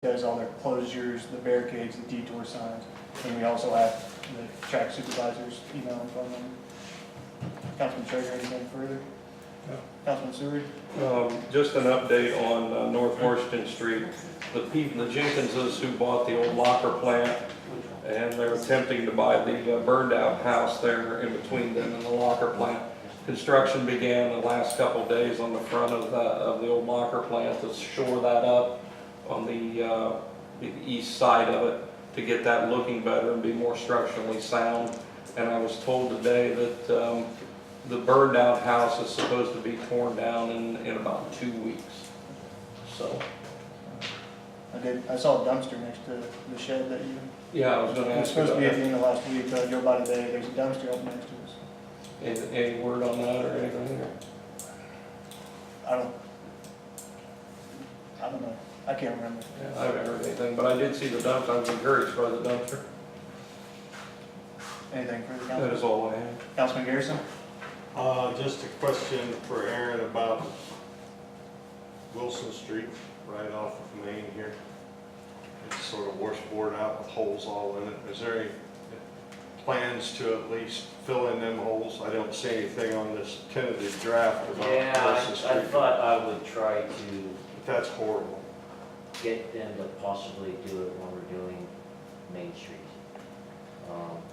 does all their closures, the barricades, the detour signs, and we also have the track supervisors emailing from them. Councilman Traeger, anything further? No. Councilman Seward? Just an update on North Washington Street. The Jenkinses who bought the old locker plant, and they're attempting to buy the burned out house there in between them and the locker plant. Construction began the last couple of days on the front of the old locker plant to shore that up on the east side of it to get that looking better and be more structurally sound. And I was told today that the burned out house is supposed to be torn down in about 2 weeks. So. I saw a dumpster next to the shed that you. Yeah, I was going to It was ask you supposed to about be at the that. end of last week, but I drove by today, there's a dumpster up next to us. Any word on that or anything? I don't know, I can't remember. Yeah, I haven't heard anything, but I did see the dumpster. I was encouraged by the dumpster. Anything for the That council? is all I have. Councilman Garrison? Just a question for Aaron about Wilson Street, right off of Main here. It's sort of washboard out with holes all in it. Is there any plans to at least fill in them holes? I don't see anything on this tentative draft about Wilson I Street. thought I would try to But that's horrible. get them to possibly do it when we're doing Main Street.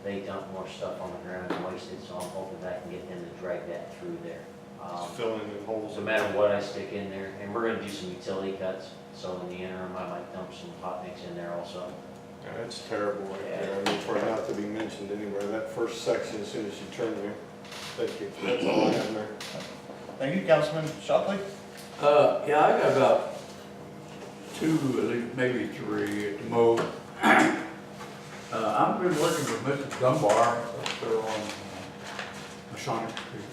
They dump more stuff on the ground and waste it, so I'm hoping that I can get them to drag that through there. Filling in holes. No matter what I stick in there, and we're gonna do some utility cuts, so in the interim, I might dump some hot mix in there also. Yeah, it's terrible right there. I mean, for it not to be mentioned anywhere, that first section as soon as you turn there. Thank you. That's all I have there. Thank you, Councilman Shockley? Yeah, I got about 2, at least maybe 3 at the most. I've been working with Mr. Dunbar up there on Masonic Street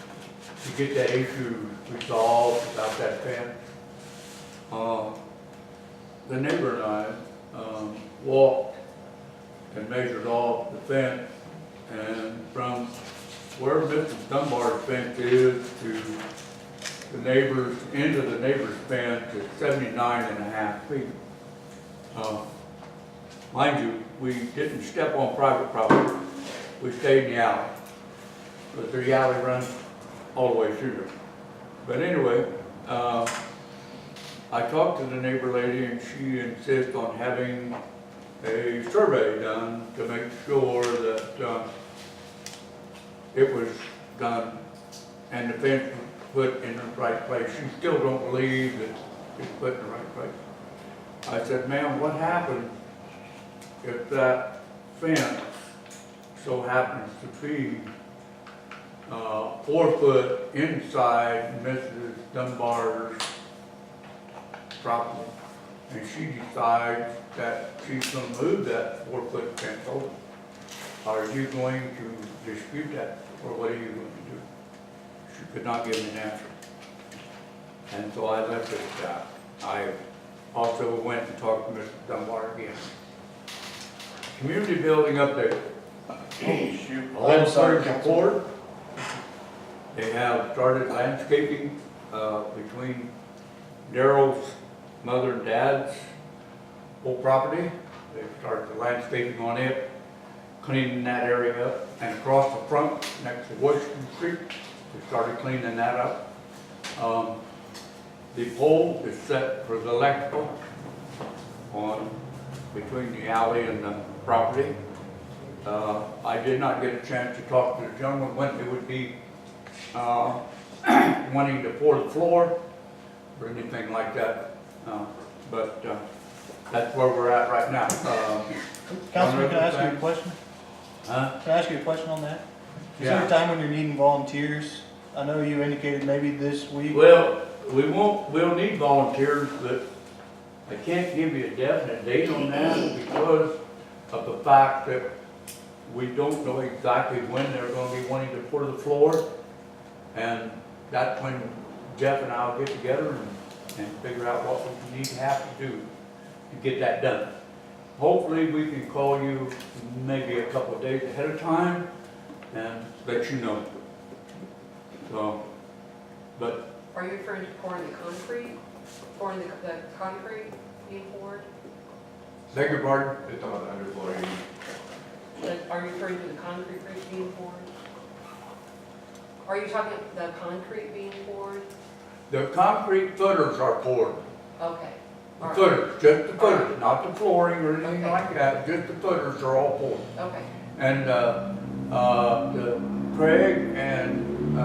to get that issue resolved about that fence. The neighbor and I walked and measured off the fence, and from where Mr. Dunbar's fence is to the neighbor's, end of the neighbor's fence is 79.5 feet. Mind you, we didn't step on private property. We stayed in the alley. But the alley runs all the way through there. But anyway, I talked to the neighbor lady, and she insists on having a survey done to make sure that it was done and the fence was put in the right place. She still don't believe that it's put in the right place. I said, ma'am, what happens if that fence so happens to be 4 foot inside Mrs. Dunbar's property, and she decides that she's going to move that 4 foot fence over? Are you going to dispute that, or what are you going to do? She could not give me an answer. And so I left it at that. I also went and talked to Mr. Dunbar again. Community building up there. Oh, shoot. 1134. They have started landscaping between Daryl's mother and dad's whole property. They've started the landscaping on it, cleaning that area up, and across the front next to Washington Street, they started cleaning that up. The pole is set for the electrical on between the alley and the property. I did not get a chance to talk to the gentleman when it would be wanting to pour the floor or anything like that. But that's where we're at right now. Councilman, can I ask you a question? Huh? Can I ask you a question on that? Is there a time when you're needing volunteers? I know you indicated maybe this week. Well, we'll need volunteers, but I can't give you a definite date on that because of the fact that we don't know exactly when they're going to be wanting to pour the floor. And that's when Jeff and I will get together and figure out what we need to have to do to get that done. Hopefully we can call you maybe a couple of days ahead of time and let you know. So, but Are you referring to pouring the concrete? Pouring the concrete being poured? Beg your pardon? They're talking about the underfloor. Are you referring to the concrete roof being poured? Are you talking the concrete being poured? The concrete footers are poured. Okay. The All right. footers, just the footers, not the flooring or anything Okay. like that, just the footers are all poured. Okay. And, Craig and,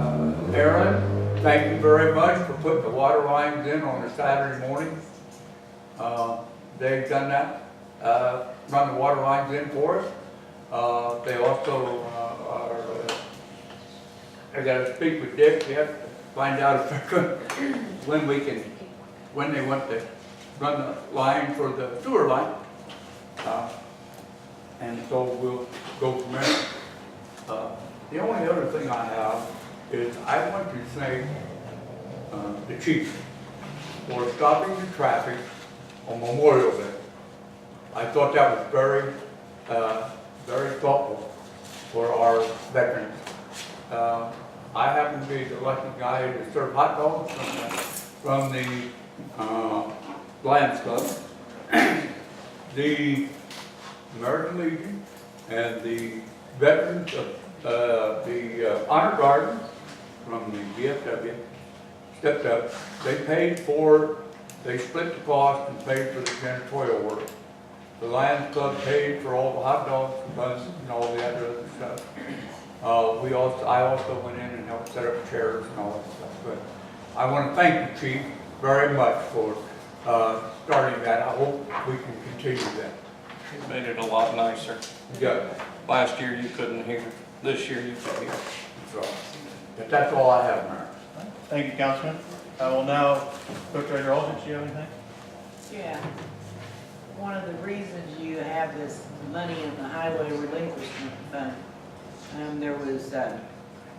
Aaron, thank you very much for putting the water lines in on a Saturday morning. They've done that, run the water lines in for us. They also, I gotta speak with Dick yet, to find out if they're good, when they want to run the line for the sewer line. And so we'll go from there. The only other thing I have is I want to thank the chief for stopping the traffic on Memorial Day. I thought that was very, very thoughtful for our veterans. I happen to be the lucky guy to serve hot dogs from the Lions Club. The American Legion and the veterans of the Honor Guard from the VFW stepped up. They split the cost and paid for the janitorial work. The Lions Club paid for all the hot dogs, buns, and all the other stuff. I also went in and helped set up chairs and all that stuff. But I want to thank the chief very much for starting that. I hope we can continue that. It made it a lot nicer. Yeah. Last year you couldn't hear, this year you could hear. So, but that's all I have, Mayor. Thank you, Councilman. I will now, Clerk Treasurer Aldridge, do you have anything? Yeah. One of the reasons you have this money in the highway relinquishment fund, there was,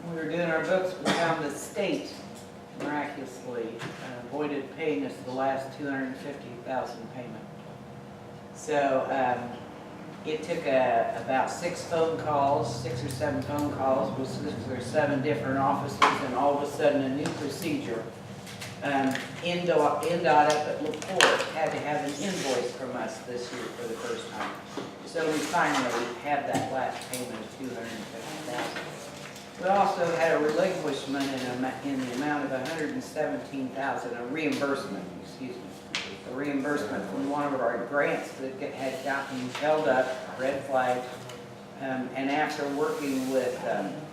we were doing our books, we found the state miraculously avoided paying us the last $250,000 payment. So it took about 6 or 7 phone calls with 6 or 7 different offices, and all of a sudden a new procedure. NDOT up at LaPorte had to have an invoice from us this year for the first time. So we finally had that last payment of $250,000. We also had a relinquishment in the amount of $117,000, a reimbursement, a reimbursement from one of our grants that had gotten held up, red flag. And after working with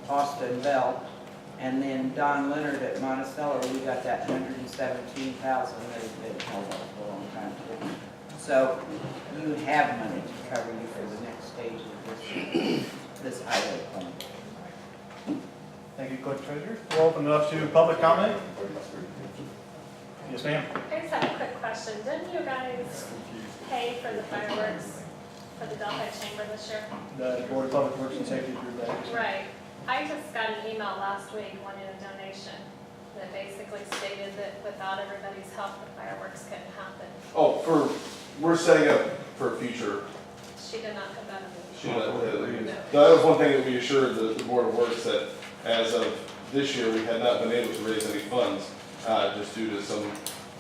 Austin Bell and then Don Leonard at Monticello, we got that $117,000 that has been held up for a long time too. So you have money to cover you for the next stage of this highway plan. Thank you, Clerk Treasurer. We'll open it up to public comment. Yes, ma'am. I just have a quick question. Didn't you guys pay for the fireworks for the Delphi Chamber this year? The Board of Public Works and Safety approved that. Right. I just got an email last week wanting a donation that basically stated that without everybody's help, the fireworks couldn't happen. Oh, we're setting up for a future. She did not put that in the She no, that was one thing that we assured the Board of Works, that as of this year, we had not been able to raise any funds, just due to some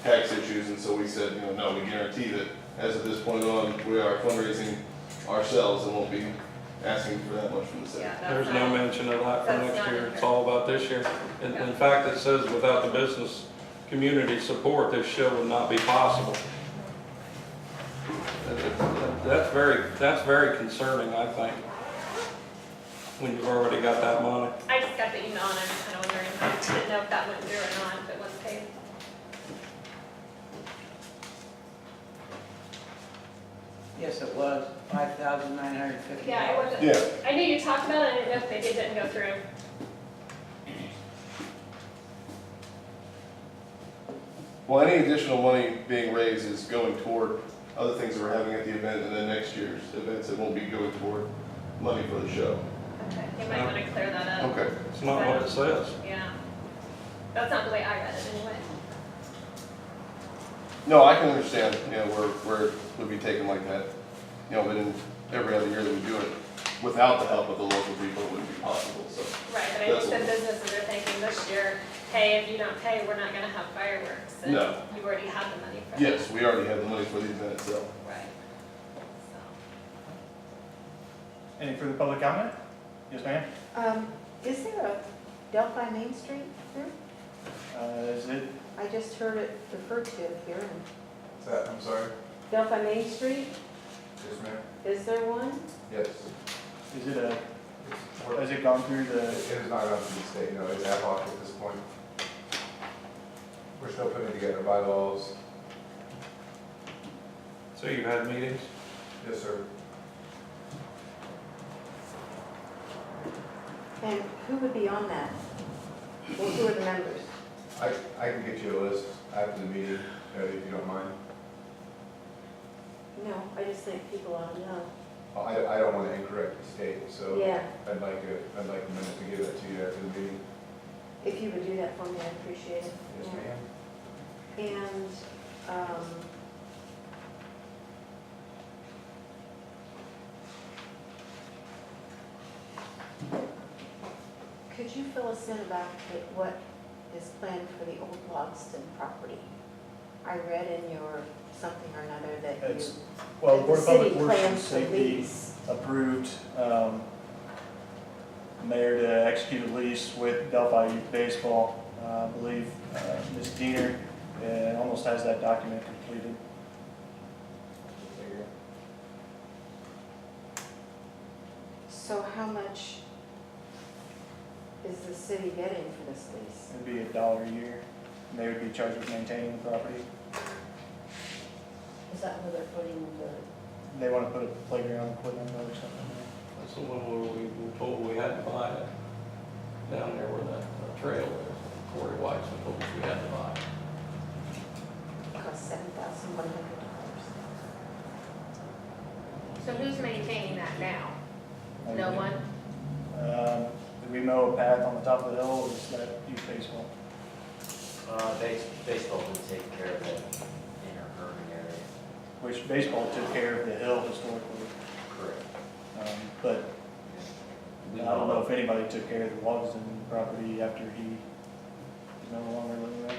tax issues, and so we said, no, we guarantee that as of this point on, we are fundraising ourselves and won't be asking for that much from the city. Yeah, There's no mention of that for That's next not year. in It's there. all about this year. In fact, it says without the business community support, this show would not be possible. That's very concerning, I think, when you've already got that money. I just got the email and I'm kind of wondering, I didn't know if that went through or not, if it was paid. Yes, it was $5,950. Yeah, it wasn't. Yeah. I knew you talked about it, I didn't know if they didn't go through. Well, any additional money being raised is going toward other things that we're having at the event, and then next year's events, it won't be going toward money for the show. Okay, you might want to clear that up. Okay. It's not what it says. Yeah. That's not the way I read it anyway. No, I can understand, where it would be taken like that. But in every other year that we do it, without the help of the local people, it wouldn't be possible, so. Right, but I think the businesses are thinking this year, hey, if you don't pay, we're not gonna have fireworks. And No. you already have the money for that. Yes, we already have the money for the event itself. Right. Any further public comment? Yes, ma'am? Is there a Delphi Main Street here? Is it, I just heard it referred to here. Is that, I'm sorry? Delphi Main Street, Yes, ma'am? is there one? Yes. is it a, It's- has it gone through It the, is not up to the state, no, it's ad hoc at this point. We're still putting together bylaws. So you've had meetings? Yes, sir. And who would be on that? Well, who are the members? I can get you a list after the meeting, if you don't mind. No, I just think people ought to know. I don't want to incorrect the state, so Yeah, I'd like a minute to give that to you after the meeting. if you would do that for me, I'd appreciate it. Yes, Yeah. ma'am. And, could you fill us in about what is planned for the old Logston property? I read in your something or another that you, it's, well, that Board the of Public city Works and plans to Safety lease. approved, mayor to execute a lease with Delphi Youth Baseball. I believe, Ms. Diener, almost has that document completed. So how much is the city getting for this lease? It'd be $1 a year, and they would be charged with maintaining the property. Is that where they're putting the, They want to put a playground equipment or something. That's the one where we were told we had to buy it, down there where that trail is. Corey Whiteson told us we had to buy it. cost $7,100? So who's maintaining that now? No one? Do we know a path on the top of the hill, or is that youth baseball? Baseball will take care of that inner urban area. Which baseball took care of the hill historically, Correct. but I don't know if anybody took care of the Logston property after he is no longer living there.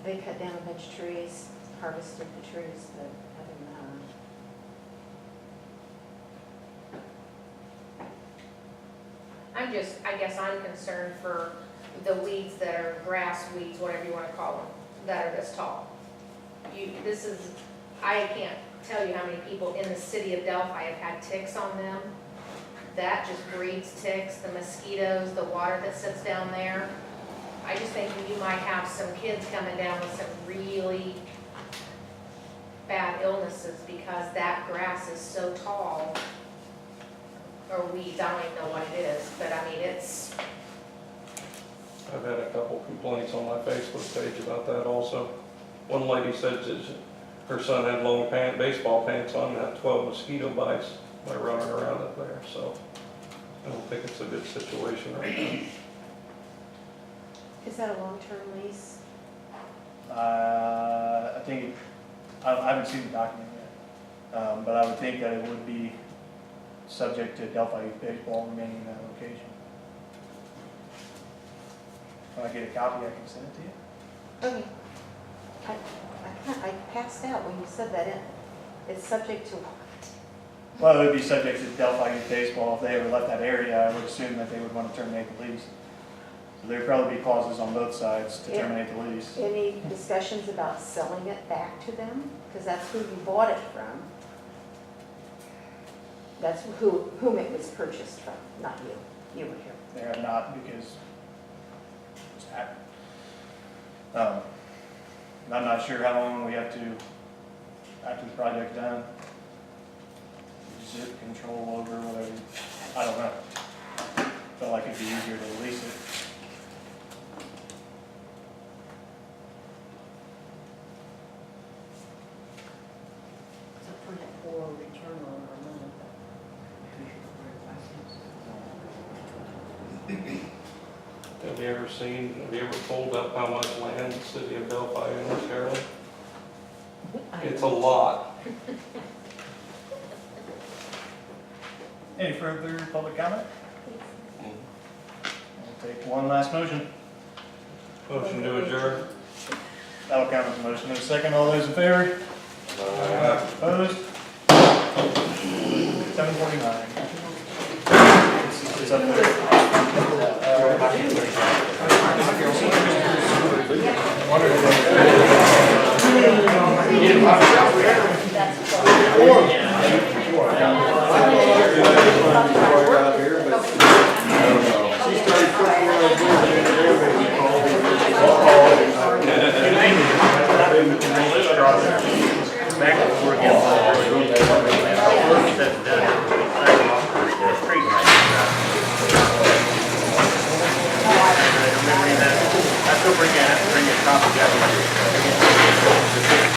They cut down a bunch of trees, harvested the trees, but other than that. I guess I'm concerned for the weeds that are grass weeds, whatever you wanna call them, that are this tall. I can't tell you how many people in the city of Delphi have had ticks on them. That just breeds ticks, the mosquitoes, the water that sits down there. I just think you might have some kids coming down with some really bad illnesses because that grass is so tall. Or weeds, I don't even know what it is, but I mean, it's, I've had a couple complaints on my Facebook page about that also. One lady said that her son had long baseball pants on and had 12 mosquito bites by running around up there, so I don't think it's a good situation right now. Is that a long-term lease? I think, I haven't seen the document yet, but I would think that it would be subject to Delphi Youth Baseball remaining in that location. When I get a copy, I can send it to you. Okay. I passed out when you said that. It's subject to what? Well, it would be subject to Delphi Youth Baseball. If they ever left that area, I would assume that they would want to terminate the lease. So there'd probably be clauses on both sides to Yeah. terminate the lease. Any discussions about selling it back to them? Because that's who you bought it from. That's whom it was purchased from, not you. You were here. They have not, because it's happened. And I'm not sure how long we have to, after the project's done, zip control over whatever, I don't know. Felt like it'd be easier to lease it. It's a pretty poor return on our money. Have you ever pulled up how much land the city of Delphi owns, Carolyn? It's a lot. Any further public comment? I'll take one last motion. Motion to adjourn. That'll count as a motion. And a second, all those in favor? Opposed? 7:49. is up there. That's.